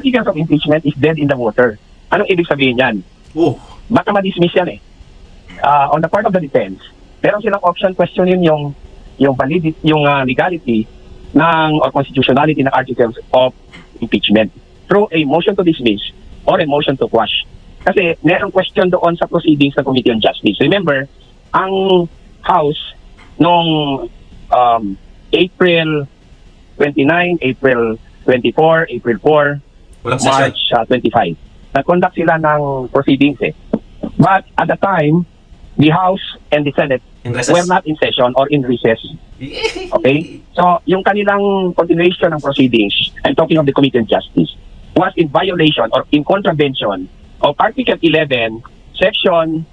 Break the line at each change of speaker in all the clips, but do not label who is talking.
articles of impeachment is dead in the water. Anong ibig sabihin yan? Baka ma-dismiss yan eh. On the part of the defense, meron silang option questionin yung validity, yung legality ng or constitutionality ng articles of impeachment through a motion to dismiss or a motion to quash. Kasi merong question doon sa proceedings ng Committee on Justice. Remember, ang House noong April 29, April 24, April 4, March 25. Nag-conduct sila ng proceedings eh. But at the time, the House and the Senate were not in session or in recess. Okay? So, yung kanilang continuation ng proceedings, I'm talking of the Committee on Justice, was in violation or in contravention of Article 11, Section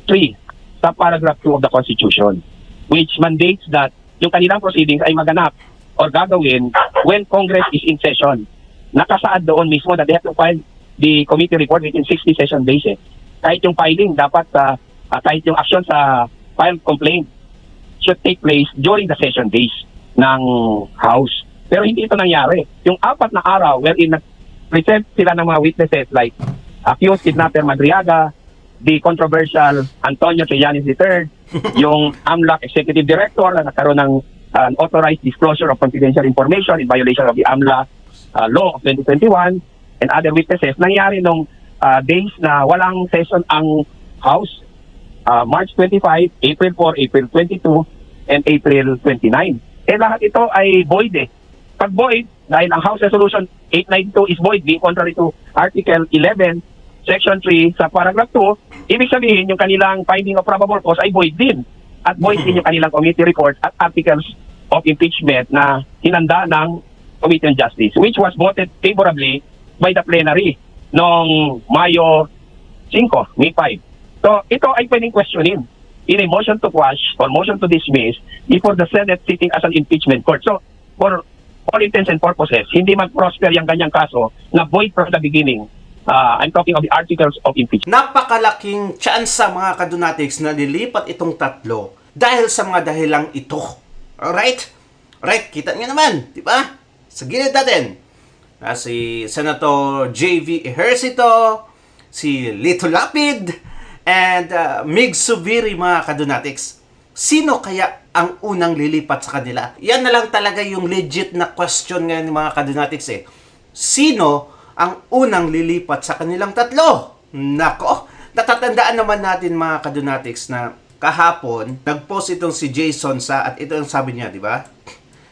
3, subparagraph 2 of the Constitution, which mandates that yung kanilang proceedings ay maganap or gagawin when Congress is in session. Nakasaad doon mismo that they have to file the committee report within 60 session days. Eh. Kahit yung filing, dapat kahit yung action sa file complaint should take place during the session days ng House. Pero hindi ito nangyari. Yung 4 na araw wherein nag-present sila ng mga witnesses like accused kidnapper Madriaga, the controversial Antonio Trillanes III, yung AMLAC Executive Director na nagkaroon ng unauthorized disclosure of confidential information in violation of the AMLA law of 2021 and other witnesses. Nangyari nung days na walang session ang House, March 25, April 4, April 22, and April 29. Eh lahat ito ay void eh. Pag void, dahil ang House Resolution 892 is void, being contrary to Article 11, Section 3 sa paragraph 2, ibig sabihin yung kanilang finding of probable cause ay void din. At void din yung kanilang committee report at articles of impeachment na hinanda ng Committee on Justice, which was voted favorably by the plenary noong Mayo 5, May 5. So ito ay pwedeng questionin in a motion to quash or motion to dismiss before the Senate sitting as an impeachment court. So for all intents and purposes, hindi mag-prosper yung ganyang kaso na void from the beginning. I'm talking of the articles of impeachment.
Napakalaking tsansa mga kadunatics na lilipat itong tatlo dahil sa mga dahilang ito. Alright? Right, kita niyo naman, di ba? Sa gilid natin, si Senator J.V. Ejercito, si Lito Lapid, and Mig Zubiri mga kadunatics. Sino kaya ang unang lilipat sa kanila? Yan na lang talaga yung legit na question ngayon mga kadunatics eh. Sino ang unang lilipat sa kanilang tatlo? Nako, natatandaan naman natin mga kadunatics na kahapon, nag-post itong si Jason sa, at ito ang sabi niya, di ba?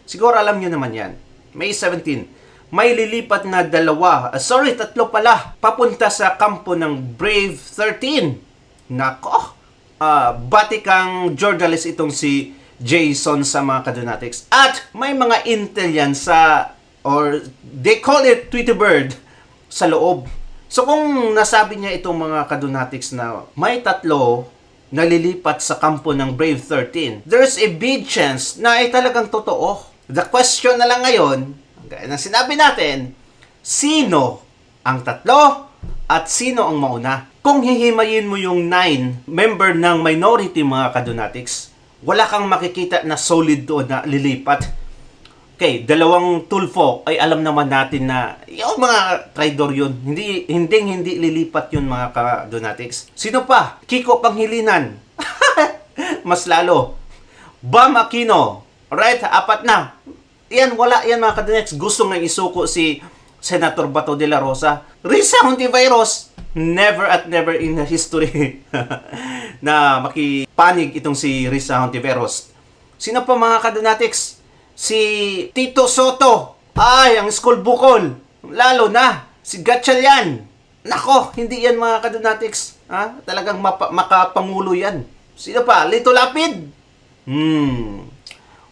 Siguro alam niyo naman yan. May 17, may lilipat na tatlo pala, papunta sa kampo ng Brave 13. Nako, batikang journalist itong si Jason sa mga kadunatics. At may mga intel yan sa, or they call it Tweety Bird, sa loob. So kung nasabi niya itong mga kadunatics na may tatlo nalilipat sa kampo ng Brave 13, there's a big chance na ay talagang totoo. The question na lang ngayon, gaya ng sinabi natin, sino ang tatlo at sino ang mauna? Kung hihimayin mo yung 9 member ng minority mga kadunatics, wala kang makikita na solid doon na lilipat. Okay, dalawang Tulfo ay alam naman natin na yung mga traidor yun. Hindi lilipat yun mga kadunatics. Sino pa? Kiko Panghilinan. Mas lalo. Bam Aquino. Alright, 4 na. Yan, wala yan mga kadunatics. Gusto nga isuko si Senator Bato de la Rosa. Risa Hontiveros. Never at never in the history na makipanig itong si Risa Hontiveros. Sino pa mga kadunatics? Si Tito Soto. Ay, ang school bukol. Lalo na. Si Gatchalian. Nako, hindi yan mga kadunatics. Ha? Talagang makapangulo yan. Sino pa? Lito Lapid.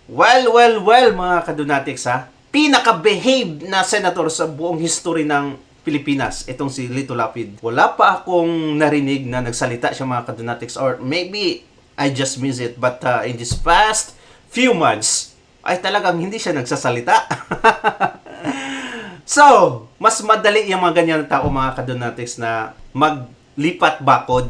Well, mga kadunatics ha. Pinaka-behave na senator sa buong history ng Pilipinas. Itong si Lito Lapid. Wala pa akong narinig na nagsalita siya mga kadunatics. Or maybe I just miss it. But in this past few months, ay talagang hindi siya nagsasalita. So, mas madali yung mga ganyan tao mga kadunatics na maglipat bakod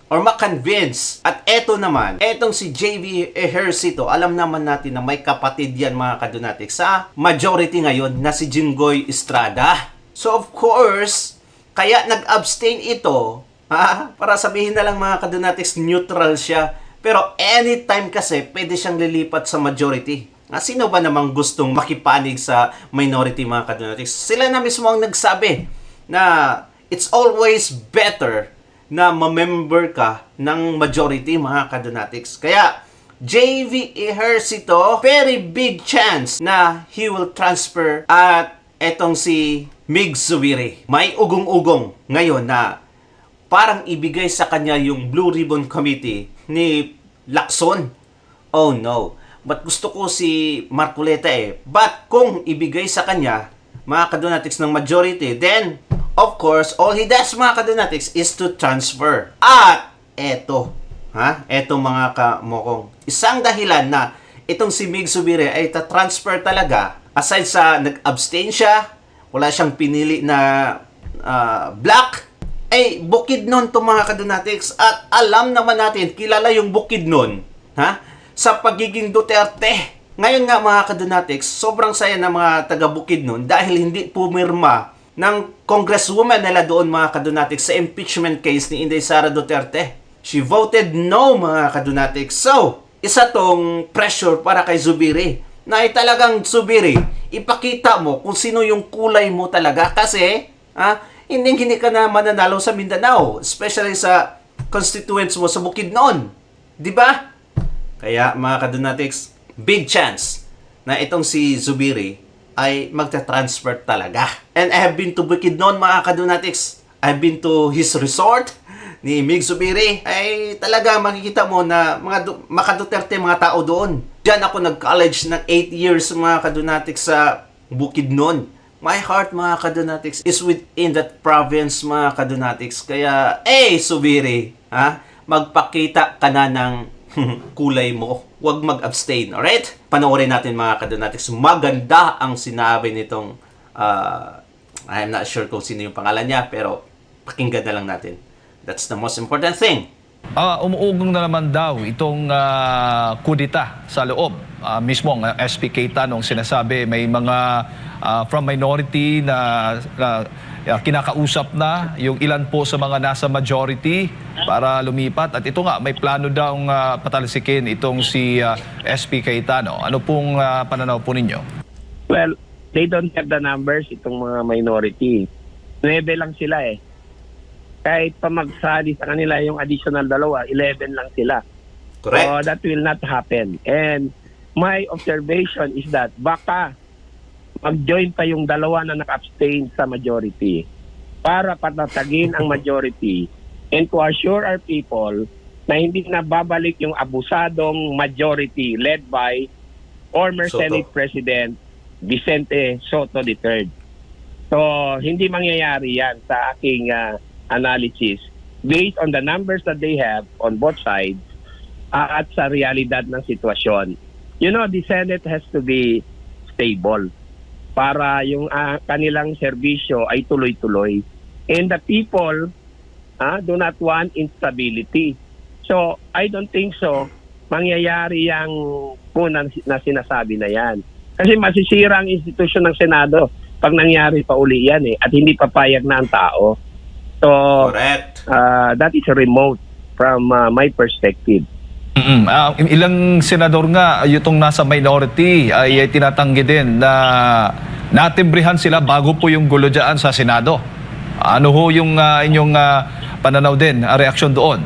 or makonvince. At eto naman, etong si J.V. Ejercito, alam naman natin na may kapatid yan mga kadunatics sa majority ngayon na si Jinggoy Estrada. So of course, kaya nag-abstain ito, para sabihin na lang mga kadonatics, neutral siya. Pero anytime kasi, pwede siyang lilipat sa majority. Sino ba namang gustong makipanig sa minority mga kadonatics? Sila na mismo ang nagsabi na it's always better na ma-member ka ng majority mga kadonatics. Kaya, JV Ejercito, very big chance na he will transfer at etong si Mig Zubiri. May ugong-ugong ngayon na parang ibigay sa kanya yung Blue Ribbon Committee ni Lacson. Oh no. But gusto ko si Marcoleta But kung ibigay sa kanya, mga kadonatics ng majority, then, of course, all he does mga kadonatics is to transfer. At eto mga kamokong, isang dahilan na itong si Mig Zubiri ay ta-transfer talaga, aside sa nag-abstain siya, wala siyang pinili na black, ay Bukidnon to mga kadonatics. At alam naman natin, kilala yung Bukidnon sa pagiging Duterte. Ngayon nga mga kadonatics, sobrang saya ng mga taga Bukidnon dahil hindi pumirma ng congresswoman nila doon mga kadonatics sa impeachment case ni Inday Sara Duterte. She voted no mga kadonatics. So, isa tong pressure para kay Zubiri na talagang Zubiri, ipakita mo kung sino yung kulay mo talaga kasi hindi ka na mananalo sa Mindanao, especially sa constituents mo sa Bukidnon. Di ba? Kaya mga kadonatics, big chance na itong si Zubiri ay magta-transfer talaga. And I have been to Bukidnon mga kadonatics. I've been to his resort ni Mig Zubiri. Ay talaga makikita mo na mga makaduterte mga tao doon. Diyan ako nag-college ng 8 years mga kadonatics sa Bukidnon. My heart mga kadonatics is within that province mga kadonatics. Kaya, Zubiri, magpakita ka na ng kulay mo. Huwag mag-abstain, alright? Panoorin natin mga kadonatics. Maganda ang sinabi nitong, I'm not sure kung sino yung pangalan niya, pero pakinggan na lang natin. That's the most important thing.
Umuugong na naman daw itong kudita sa loob. Mismo ang SP Keita nung sinasabi may mga from minority na kinakausap na yung ilan po sa mga nasa majority para lumipat. At ito nga, may plano daw patalsikin itong si SP Keita. Ano pong pananaw po ninyo?
Well, they don't have the numbers, itong mga minority. 9 lang sila Kahit pa magsali sa kanila yung additional 2, 11 lang sila.
Correct.
So that will not happen. And my observation is that baka mag-join pa yung 2 na naka-abstain sa majority para patatagin ang majority and to assure our people na hindi na babalik yung abusadong majority led by former
Soto.
Senate President Vicente Soto III. So hindi mangyayari yan sa aking analysis based on the numbers that they have on both sides at sa realidad ng sitwasyon. You know, the Senate has to be stable para yung kanilang serbisyo ay tuloy-tuloy. And the people do not want instability. So, I don't think so mangyayari yung na sinasabi na yan. Kasi masisira ang institusyon ng Senado pag nangyari pa uli yan at hindi papayag na ang tao. So,
correct.
That is remote from my perspective.
Ilang senador nga itong nasa minority ay tinatanggi din na natimbrihan sila bago po yung gulo dyan sa Senado. Ano ho yung inyong pananaw din, reaksyon doon?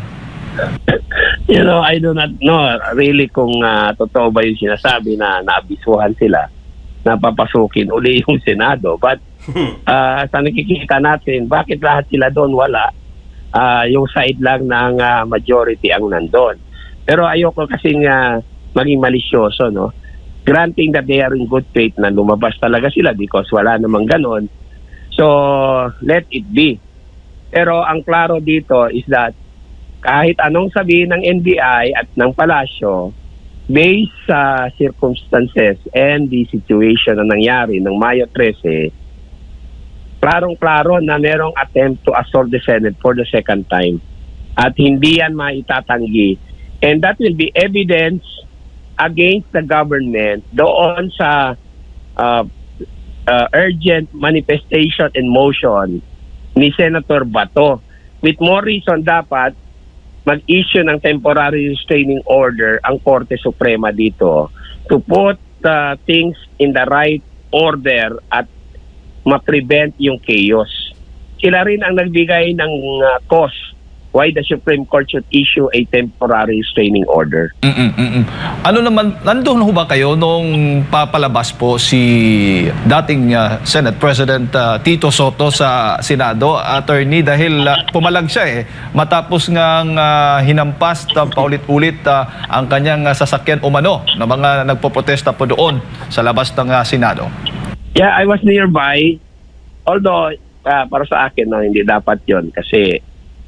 You know, I do not know really kung totoo ba yung sinasabi na naabisuhan sila na papasukin uli yung Senado. But sa nakikita natin, bakit lahat sila doon wala? Yung side lang ng majority ang nandun. Pero ayoko kasing maging malisyoso, no? Granting that they are in good faith na lumabas talaga sila because wala namang ganon. So, let it be. Pero ang klaro dito is that kahit anong sabihin ng NBI at ng palasyo, based sa circumstances and the situation na nangyari ng Mayo 13, klarong-klaro na merong attempt to assault the Senate for the second time. At hindi yan maitatanggi. And that will be evidence against the government doon sa urgent manifestation and motion ni Senator Bato. With more reason, dapat mag-issue ng temporary restraining order ang Korte Suprema dito to put things in the right order at ma-prevent yung chaos. Sila rin ang nagbigay ng cause why the Supreme Court should issue a temporary restraining order.
Ano naman, nandun ho ba kayo nung papalabas po si dating Senate President Tito Soto sa Senado, attorney, dahil pumalag siya matapos ngang hinampas paulit-ulit ang kanyang sasakyan umano ng mga nagpoprotesta po doon sa labas ng Senado?
Yeah, I was nearby. Although, para sa akin, hindi dapat yon kasi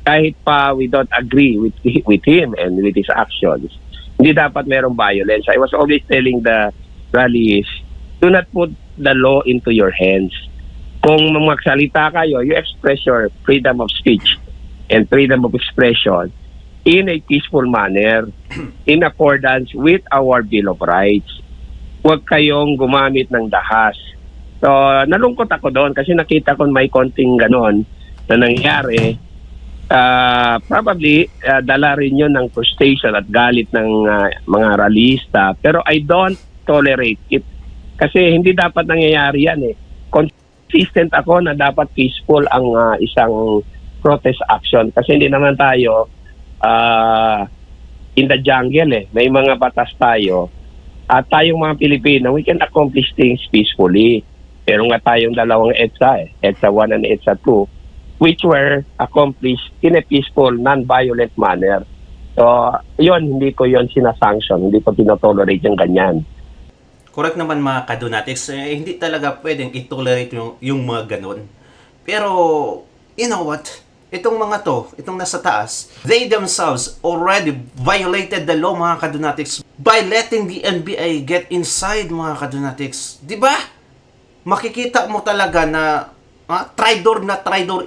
kahit pa we don't agree with him and with his actions, hindi dapat merong violence. I was always telling the rallies, do not put the law into your hands. Kung magsalita kayo, you express your freedom of speech and freedom of expression in a peaceful manner in accordance with our Bill of Rights. Huwag kayong gumamit ng dahas. So, nalungkot ako doon kasi nakita ko may konting ganon na nangyari. Probably dala rin yun ng frustration at galit ng mga rallyista, pero I don't tolerate it kasi hindi dapat nangyayari yan consistent ako na dapat peaceful ang isang protest action kasi hindi naman tayo in the jungle may mga batas tayo at tayong mga Pilipino, we can accomplish things peacefully. Pero nga tayong dalawang EDSA EDSA 1 and EDSA 2 which were accomplished in a peaceful, non-violent manner. So, hindi ko yon sinasanction. Hindi ko tinotolerate yung ganyan.
Correct naman mga kadonatics. Hindi talaga pwedeng i-tolerate yung mga ganon. Pero, you know what? Itong mga itong nasa taas, they themselves already violated the law mga kadonatics by letting the NBI get inside mga kadonatics. Diba? Makikita mo talaga na traitor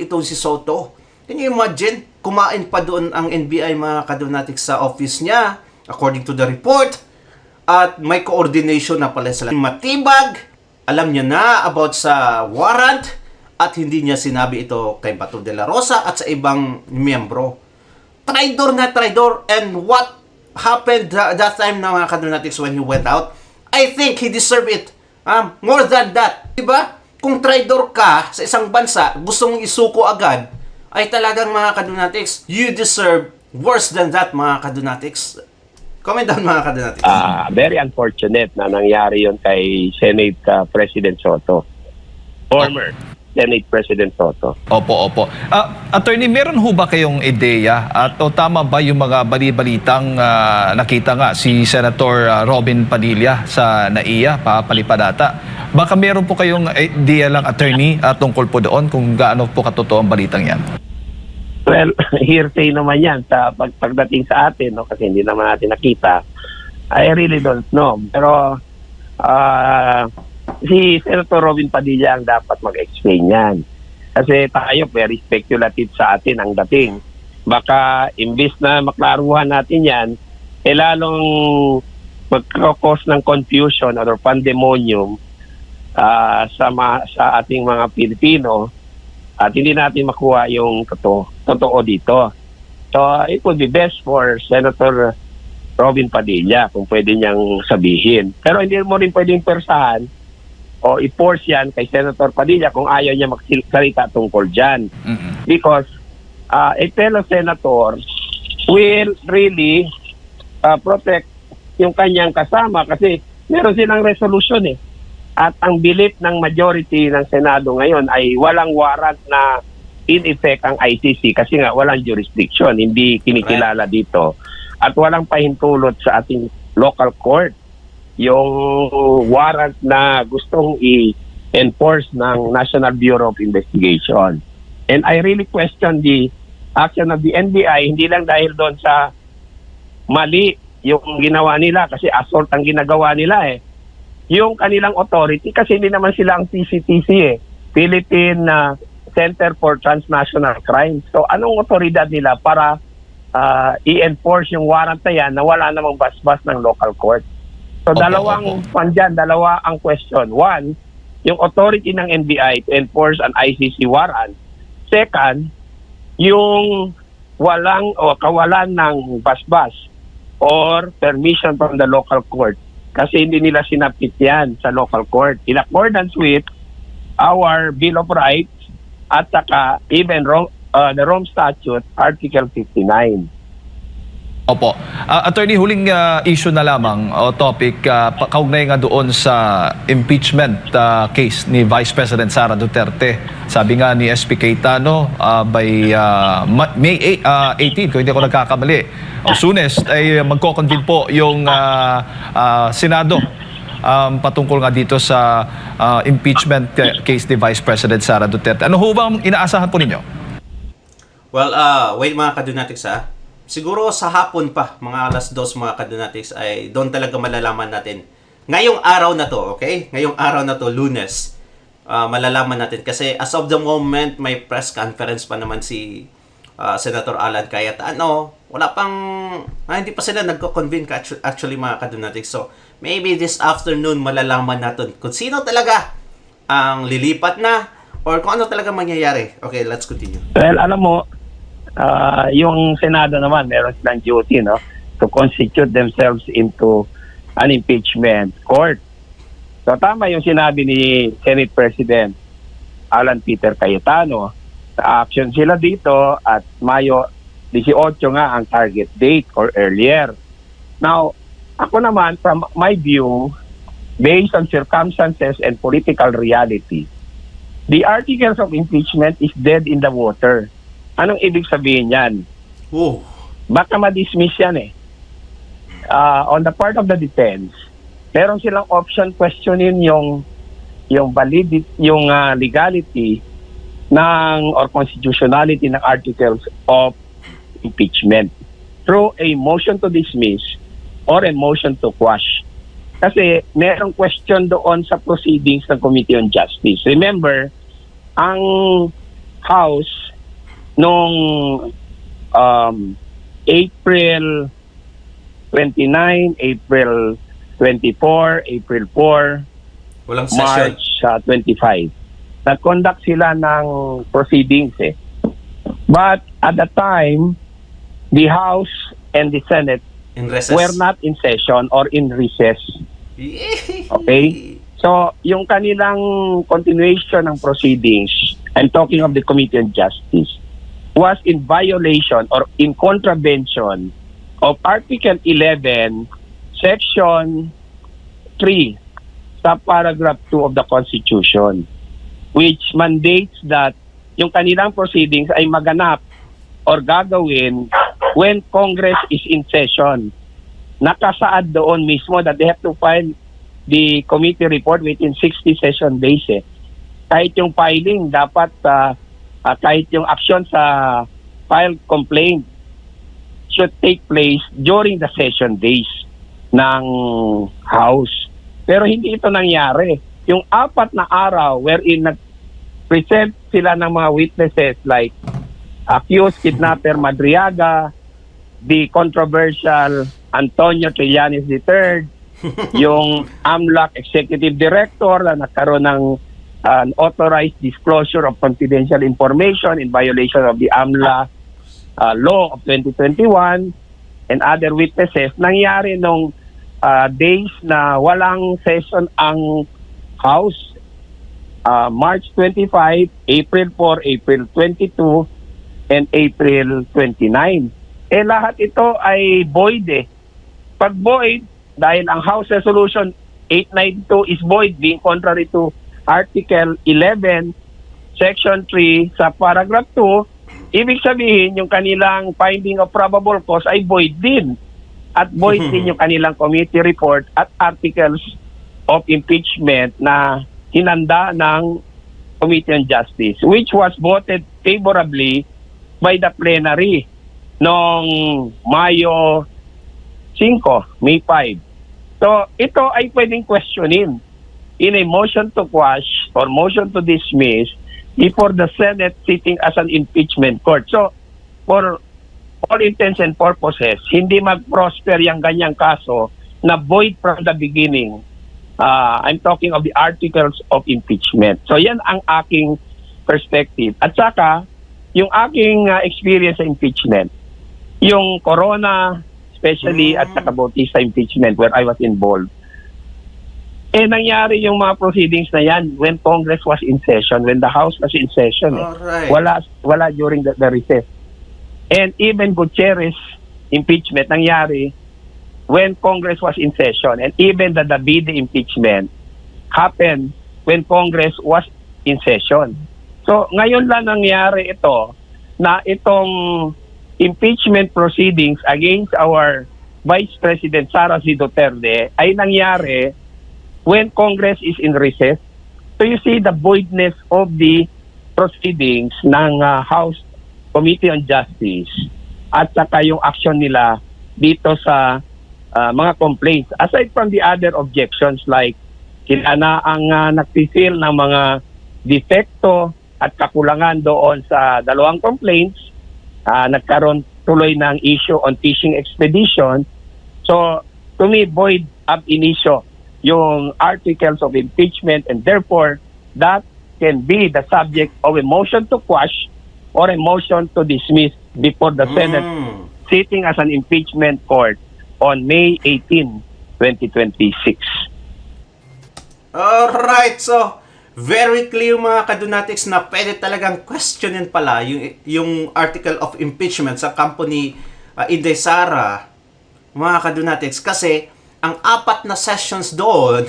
itong si Soto. Can you imagine? Kumain pa doon ang NBI mga kadonatics sa office niya, according to the report. At may coordination na pala sila. Matibag, alam niya na about sa warrant at hindi niya sinabi ito kay Bato de la Rosa at sa ibang miyembro. Traitor. And what happened that time na mga kadonatics when he went out? I think he deserved it. More than that. Diba? Kung traitor ka sa isang bansa, gusto mong isuko agad, ay talagang mga kadonatics, you deserve worse than that mga kadonatics. Comment down mga kadonatics.
Very unfortunate na nangyari yon kay Senate President Soto. Former Senate President Soto.
Opo. Attorney, meron ho ba kayong ideya at tama ba yung mga bali-balitang nakita nga si Senator Robin Padilla sa NAIA, papalipadata? Baka meron po kayong idea lang, attorney, tungkol po doon kung gaano po katotoo ang balitang yan?
Well, hearsay naman yan sa pagdating sa atin, kasi hindi naman natin nakita. I really don't know. Pero si Senator Robin Padilla ang dapat mag-explain yan. Kasi tayo, very speculative sa atin ang dating. Baka imbis na maklaruhan natin yan, lalong magkakos ng confusion or pandemonium sa ating mga Pilipino at hindi natin makuha yung totoo dito. So, it would be best for Senator Robin Padilla kung pwede niyang sabihin. Pero hindi mo rin pwedeng persahan o i-force yan kay Senator Padilla kung ayaw niya magsalita tungkol dyan. Because a fellow senator will really protect yung kanyang kasama kasi meron silang resolution At ang bilit ng majority ng Senado ngayon ay walang warrant na in effect ang ICC kasi nga walang jurisdiction, hindi kinikilala dito. At walang pahintulot sa ating local court yung warrant na gustong i-enforce ng National Bureau of Investigation. And I really question the action of the NBI, hindi lang dahil doon sa mali yung ginawa nila kasi assault ang ginagawa nila yung kanilang authority kasi hindi naman sila ang PCTC Philippine Center for Transnational Crime. So anong otoridad nila para i-enforce yung warrant na yan na wala namang basbas ng local court? So dalawa ang question. One, yung authority ng NBI to enforce an ICC warrant. Second, yung walang o kawalan ng basbas or permission from the local court kasi hindi nila sinapit yan sa local court in accordance with our Bill of Rights at saka even the Rome Statute, Article 59.
Opo. Attorney, huling issue na lamang o topic, kaugnay nga doon sa impeachment case ni Vice President Sara Duterte. Sabi nga ni SP Cayetano, by May 18, kung hindi ako nagkakamali, o soonest, ay magko-convene po yung Senado patungkol nga dito sa impeachment case ni Vice President Sara Duterte. Ano ho bang inaasahan po ninyo?
Well, wait mga kadunatics siguro sa hapon pa, mga alas 2 mga kadunatics, ay doon talaga malalaman natin. Ngayong araw na to, okay? Ngayong araw na to, Lunes, malalaman natin. Kasi as of the moment, may press conference pa naman si Senator Alan Cayetano. Wala pang, hindi pa sila nagko-convene actually mga kadunatics. So, maybe this afternoon malalaman natin kung sino talaga ang lilipat na or kung ano talaga mangyayari. Okay, let's continue.
Well, alam mo, yung Senado naman, meron silang duty, no, to constitute themselves into an impeachment court. So tama yung sinabi ni Senate President Alan Peter Cayetano. Sa action sila dito at Mayo 18 nga ang target date or earlier. Now, ako naman, from my view, based on circumstances and political reality, the articles of impeachment is dead in the water. Anong ibig sabihin yan?
Oh.
Baka ma-dismiss yan eh. On the part of the defense, meron silang option questionin yung validity, yung legality ng or constitutionality ng articles of impeachment through a motion to dismiss or a motion to quash. Kasi merong question doon sa proceedings ng Committee on Justice. Remember, ang House noong April 29, April 24, April 4,
walang session.
March 25. Nag-conduct sila ng proceedings eh. But at the time, the House and the Senate
In recess.
were not in session or in recess. Okay? So, yung kanilang continuation ng proceedings, I'm talking of the Committee on Justice, was in violation or in contravention of Article 11, Section 3, subparagraph 2 of the Constitution, which mandates that yung kanilang proceedings ay maganap or gagawin when Congress is in session. Nakasaad doon mismo that they have to file the committee report within 60 session days eh. Kahit yung filing, dapat kahit yung action sa file complaint should take place during the session days ng House. Pero hindi ito nangyari. Yung 4 na araw wherein nag-present sila ng mga witnesses like accused kidnapper Madriaga, the controversial Antonio Trillanes III, yung AMLAC Executive Director na nagkaroon ng unauthorized disclosure of confidential information in violation of the AMLA law of 2021 and other witnesses. Nangyari nung days na walang session ang House, March 25, April 4, April 22, and April 29. Lahat ito ay void eh. Pag void, dahil ang House Resolution 892 is void, being contrary to Article 11, Section 3 sa paragraph 2, ibig sabihin yung kanilang finding of probable cause ay void din. At void din yung kanilang committee report at articles of impeachment na hinanda ng Committee on Justice, which was voted favorably by the plenary noong Mayo 5, May 5. So, ito ay pwedeng questionin in a motion to quash or motion to dismiss before the Senate sitting as an impeachment court. So, for all intents and purposes, hindi mag-prosper yung ganyang kaso na void from the beginning I'm talking of the articles of impeachment. So yan ang aking perspective. At saka, yung aking experience sa impeachment, yung Corona, especially, at saka Bautista impeachment where I was involved, nangyari yung mga proceedings na yan when Congress was in session, when the House was in session.
Alright.
Wala during the recess. And even Gutierrez impeachment nangyari when Congress was in session. And even the Davide impeachment happened when Congress was in session. So ngayon lang nangyari ito na itong impeachment proceedings against our Vice President Sara C. Duterte ay nangyari when Congress is in recess. So you see the voidness of the proceedings ng House Committee on Justice at saka yung action nila dito sa mga complaints. Aside from the other objections like kilala ang nagsisil ng mga defekto at kakulangan doon sa dalawang complaints, nagkaroon tuloy ng issue on fishing expedition. So to me, void ab initio yung articles of impeachment, and therefore that can be the subject of a motion to quash or a motion to dismiss before the Senate sitting as an impeachment court on May 18, 2026.
Alright, so very clear mga kadunatics na pwede talagang questionin pala yung article of impeachment sa company Inday Sara, mga kadunatics, kasi ang 4 na sessions doon,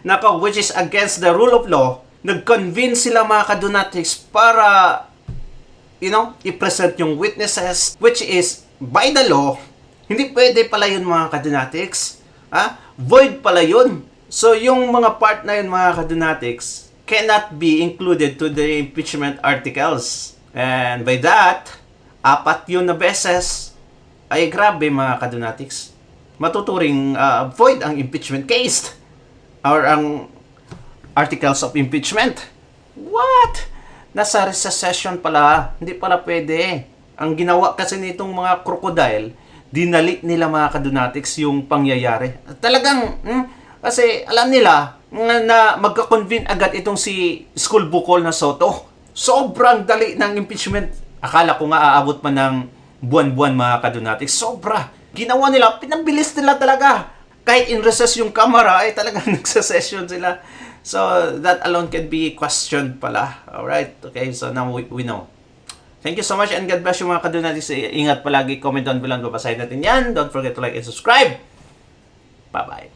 nako, which is against the rule of law, nag-convince sila mga kadunatics para, i-present yung witnesses, which is, by the law, hindi pwede pala yun mga kadunatics. Void pala yun. So, yung mga part na yun mga kadunatics cannot be included to the impeachment articles. And by that, 4 yun na beses, ay grabe mga kadunatics. Matuturing void ang impeachment case or ang articles of impeachment. What? Nasa recess session pala. Hindi pala pwede. Ang ginawa kasi nitong mga crocodile, dinalik nila mga kadunatics yung pangyayari. Talagang, kasi alam nila na magka-convene agad itong si School Bukol na Soto. Sobrang dali ng impeachment. Akala ko nga aabot pa ng buwan-buwan mga kadunatics. Sobra. Ginawa nila, pinabilis nila talaga. Kahit in recess yung camera, ay talagang nagsasession sila. So, that alone can be questioned pala. Alright, okay, so now we know. Thank you so much and God bless you mga kadunatics. Ingat palagi, comment down below, babasahin natin yan. Don't forget to like and subscribe. Bye-bye.